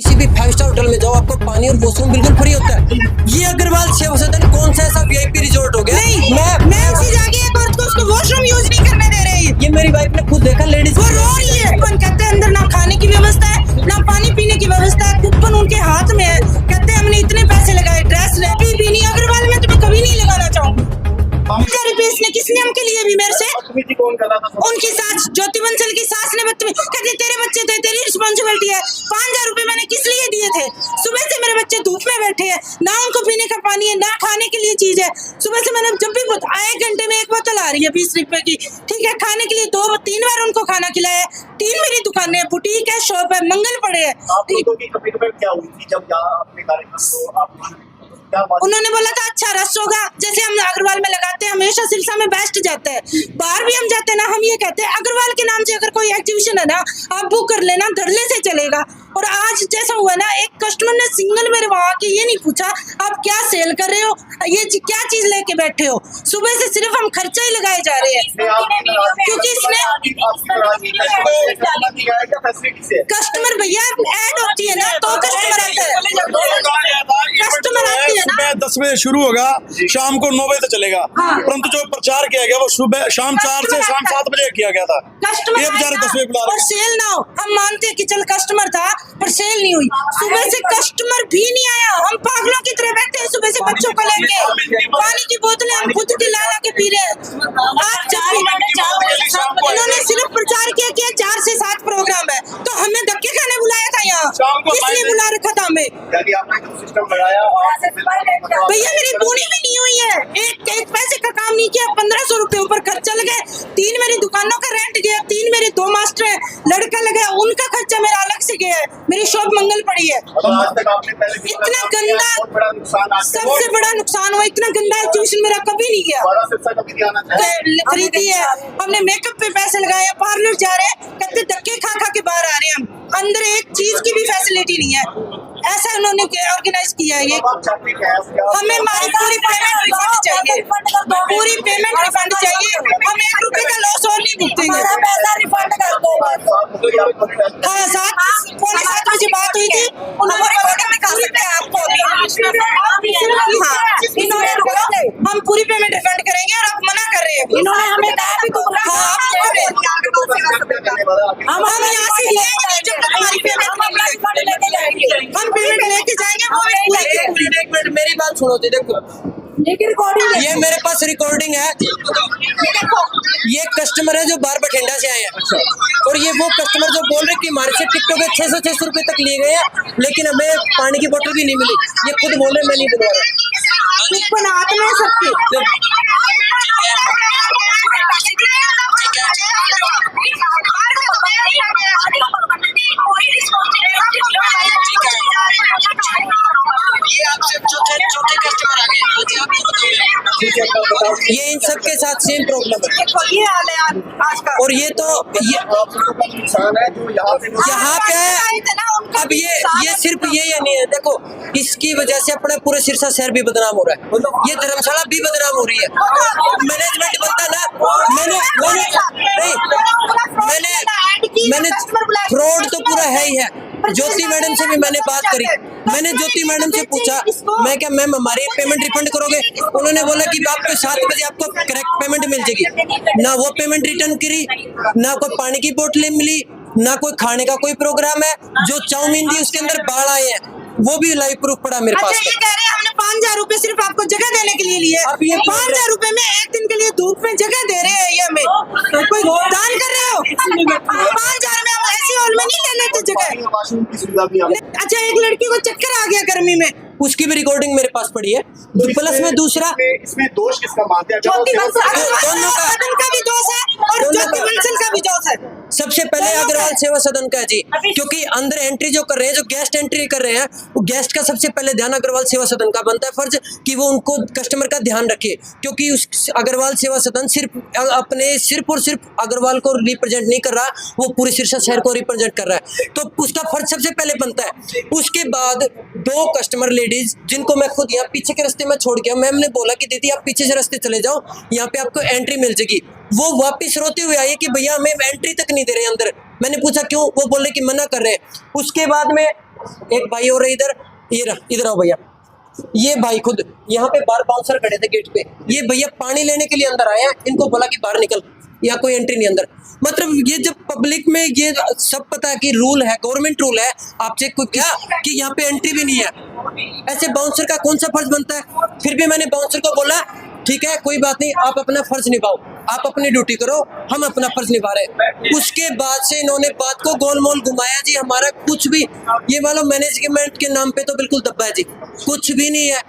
किसी भी 5 star hotel में जाओ, आपको पानी और वॉशरूम बिल्कुल फ्री होता है। ये अग्रवाल सेवा सदन कौन सा ऐसा वीआईपी रिजॉर्ट हो गया? नहीं, मैं ऐसी जाके एक औरत को उसको वॉशरूम यूज नहीं करने दे रहे हैं। ये मेरी वाइफ ने खुद देखा, लेडीज वो रो रही है। कूपन कहते हैं अंदर ना खाने की व्यवस्था है ना पानी पीने की व्यवस्था है। कूपन उनके हाथ में है, कहते हैं हमने इतने पैसे लगाए ड्रेस ले भी नहीं। अग्रवाल में तुम्हें कभी नहीं लगाना चाहूंगी। इसने किस नियम के लिए भी मेरे से उनकी सास ज्योति बंसल की सास ने कहते तेरे बच्चे थे, तेरी रिस्पॉन्सिबिलिटी है। 5,000 रुपए मैंने किस लिए दिए थे? सुबह से मेरे बच्चे धूप में बैठे हैं, ना उनको पीने का पानी है ना खाने के लिए चीज है। सुबह से मैंने जब भी आए घंटे में एक बोतल आ रही है 20 रुपए की, ठीक है। खाने के लिए 2-3 बार उनको खाना खिलाया। 3 मेरी दुकानें है, बुटीक है, शॉप है, मंगल पड़े है। उन्होंने बोला था अच्छा रस होगा, जैसे हम अग्रवाल में लगाते हैं, हमेशा सिरसा में बेस्ट जाता है। बाहर भी हम जाते हैं ना, हम ये कहते हैं अग्रवाल के नाम से अगर कोई एग्जीबिशन है ना, आप बुक कर लेना, धड़ल्ले से चलेगा। और आज जैसा हुआ ना, एक कस्टमर ने सिंगल मेरे वहां के ये नहीं पूछा आप क्या सेल कर रहे हो, ये क्या चीज लेके बैठे हो। सुबह से सिर्फ हम खर्चा ही लगाए जा रहे हैं, क्योंकि इसने कस्टमर भैया ऐड होती है ना तो कस्टमर आता है। कस्टमर आती है ना। सुबह 10 बजे शुरू होगा, शाम को 9 बजे तक चलेगा। परंतु जो प्रचार किया गया वो सुबह शाम 4 से शाम 7 बजे किया गया था। कस्टमर ये बेचारे 10 बजे बुला रहे और सेल ना हो। हम मानते हैं कि चल कस्टमर था पर सेल नहीं हुई। सुबह से कस्टमर भी नहीं आया, हम पागलों की तरह बैठे हैं सुबह से बच्चों को लेके। पानी की बोतलें हम खुद की ला के पी रहे हैं। इन्होंने सिर्फ प्रचार किया कि 4 से 7 प्रोग्राम है, तो हमें धक्के खाने बुलाया था यहाँ, इसलिए बुला रखा था हमें। भैया मेरी पूरी भी नहीं हुई है, एक पैसे का काम नहीं किया। 1500 रुपए ऊपर खर्चा लगे। 3 मेरी दुकानों का रेंट गया, 3 मेरे 2 मास्टर है, लड़का लगा, उनका खर्चा मेरा अलग से गया है। मेरी शॉप मंगल पड़ी है। इतना गंदा, सबसे बड़ा नुकसान हुआ। इतना गंदा एग्जीबिशन मेरा कभी नहीं गया। खरीदी है हमने, मेकअप पे पैसे लगाए हैं, पार्लर जा रहे हैं, कहते धक्के खा खा के बाहर आ रहे हैं हम। अंदर एक चीज की भी फैसिलिटी नहीं है। ऐसा उन्होंने ऑर्गेनाइज किया है ये। हमें हमारी पूरी पेमेंट रिफंड चाहिए, पूरी पेमेंट रिफंड चाहिए। हम 1 रुपए का लॉस और नहीं भुगतेंगे। हाँ, 7-7:45 बजे बात हुई थी, उन्होंने आपको हम पूरी पेमेंट रिफंड करेंगे और आप मना कर रहे हैं। इन्होंने हमें कहा भी तुम हम यहाँ से लेंगे जब तक हमारी पेमेंट हम पेमेंट लेके जाएंगे। वो एक मिनट मेरी बात सुनो थी, देखो ये मेरे पास रिकॉर्डिंग है। ये कस्टमर है जो बाहर बठिंडा से आए हैं, और ये वो कस्टमर जो बोल रहे कि हमारे से टिकटों पे 600 रुपए तक लिए गए हैं, लेकिन हमें पानी की बोतल भी नहीं मिली। ये खुद बोल रहे, मैं नहीं बोल रहा। हाथ में सबके ये इन सब के साथ सेम प्रॉब्लम है। ये हाल है आज का। और ये तो यहाँ पे अब ये सिर्फ ये नहीं है। देखो इसकी वजह से अपने पूरे सिरसा शहर भी बदनाम हो रहा है, ये धर्मशाला भी बदनाम हो रही है। मैनेजमेंट बनता ना, मैंने फ्रॉड तो पूरा है ही है। ज्योति मैडम से भी मैंने बात करी, मैंने ज्योति मैडम से पूछा, मैं क्या मैम हमारी पेमेंट रिफंड करोगे? उन्होंने बोला कि आपको 7 बजे आपको करेक्ट पेमेंट मिल जाएगी। ना वो पेमेंट रिटर्न करी, ना कोई पानी की बोतलें मिली, ना कोई खाने का कोई प्रोग्राम है। जो चाउमीन थी उसके अंदर बाढ़ आए हैं, वो भी लाइव प्रूफ पड़ा मेरे पास। अच्छा, ये कह रहे हैं हमने 5,000 रुपए सिर्फ आपको जगह देने के लिए लिए। अब ये 5,000 रुपए में एक दिन के लिए धूप में जगह दे रहे हैं, ये हमें कोई दान कर रहे हो? 5,000 में हम ऐसी हॉल में नहीं ले लेते जगह। अच्छा, एक लड़की को चक्कर आ गया गर्मी में, उसकी भी रिकॉर्डिंग मेरे पास पड़ी है। प्लस में दूसरा इसमें दोष किसका मानते हैं? दोनों का भी दोष है और ज्योति बंसल का भी दोष है। सबसे पहले अग्रवाल सेवा सदन का जी, क्योंकि अंदर एंट्री जो कर रहे हैं, जो गेस्ट एंट्री कर रहे हैं, वो गेस्ट का सबसे पहले ध्यान अग्रवाल सेवा सदन का बनता है फर्ज कि वो उनको कस्टमर का ध्यान रखे। क्योंकि उस अग्रवाल सेवा सदन सिर्फ और सिर्फ अग्रवाल को रिप्रेजेंट नहीं कर रहा, वो पूरे सिरसा शहर को रिप्रेजेंट कर रहा है, तो उसका फर्ज सबसे पहले बनता है। उसके बाद 2 कस्टमर लेडीज जिनको मैं खुद यहाँ पीछे के रास्ते में छोड़ गया, मैम ने बोला कि दीदी आप पीछे से रास्ते चले जाओ, यहाँ पे आपको एंट्री मिल जाएगी। वो वापस रोते हुए आए कि भैया हमें एंट्री तक नहीं दे रहे अंदर। मैंने पूछा क्यों, वो बोले कि मना कर रहे हैं। उसके बाद में एक भाई और है इधर, ये रहा, इधर आओ भैया। ये भाई खुद यहाँ पे बाहर बाउंसर खड़े थे गेट पे, ये भैया पानी लेने के लिए अंदर आए हैं, इनको बोला कि बाहर निकल, यहाँ कोई एंट्री नहीं अंदर। मतलब ये जब पब्लिक में ये सब पता है कि रूल है, गवर्नमेंट रूल है, आपसे कोई क्या कि यहाँ पे एंट्री भी नहीं है, ऐसे बाउंसर का कौन सा फर्ज बनता है? फिर भी मैंने बाउंसर को बोला ठीक है कोई बात नहीं, आप अपना फर्ज निभाओ, आप अपनी ड्यूटी करो, हम अपना फर्ज निभा रहे हैं। उसके बाद से इन्होंने बात को गोल मोल घुमाया जी, हमारा कुछ भी ये वाला मैनेजमेंट के नाम पे तो बिल्कुल दब्बा है जी, कुछ भी नहीं है।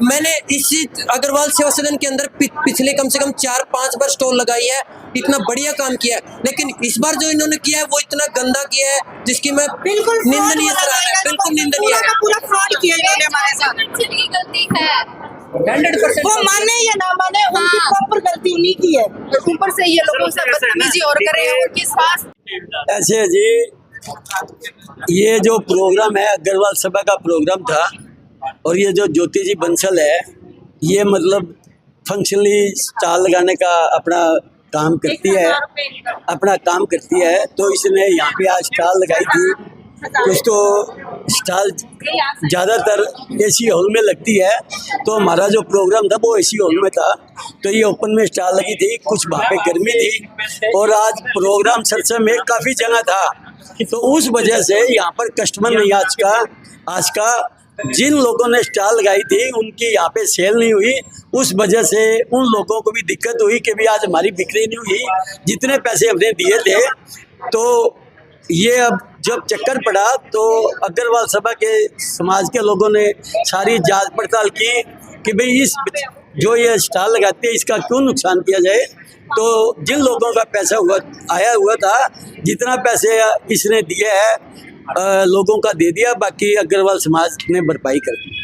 मैंने इसी अग्रवाल सेवा सदन के अंदर पिछले कम से कम 4-5 बार स्टॉल लगाई है, इतना बढ़िया काम किया है, लेकिन इस बार जो इन्होंने किया है वो इतना गंदा किया है जिसकी मैं बिल्कुल निंदनीय सराहना है, बिल्कुल निंदनीय है, पूरा फ्रॉड किया इन्होंने हमारे साथ। गलती है 100%। वो माने या ना माने, उनकी प्रॉपर गलती उन्हीं की है। ऊपर से ये लोगों से बदतमीजी और कर रहे हैं, उनकी सांस ऐसे है जी, ये जो प्रोग्राम है अग्रवाल सभा का प्रोग्राम था, और ये जो ज्योति जी बंसल है ये मतलब फंक्शनली स्टॉल लगाने का अपना काम करती है, तो इसने यहाँ पे आज स्टॉल लगाई थी। कुछ तो स्टॉल ज़्यादातर एसी हॉल में लगती है, तो हमारा जो प्रोग्राम था वो एसी हॉल में था, तो ये ओपन में स्टॉल लगी थी, कुछ वहाँ पे गर्मी थी, और आज प्रोग्राम सरसा में काफ़ी जगह था, तो उस वजह से यहाँ पर कस्टमर नहीं आज का जिन लोगों ने स्टॉल लगाई थी उनकी यहाँ पे सेल नहीं हुई, उस वजह से उन लोगों को भी दिक्कत हुई कि भी आज हमारी बिक्री नहीं हुई, जितने पैसे हमने दिए थे। तो ये अब जब चक्कर पड़ा तो अग्रवाल सभा के समाज के लोगों ने सारी जांच पड़ताल की कि भाई इस जो ये स्टॉल लगाते हैं इसका क्यों नुकसान किया जाए। तो जिन लोगों का पैसा आया हुआ था, जितना पैसे इसने दिया है लोगों का दे दिया, बाकी अग्रवाल समाज ने भरपाई कर दी।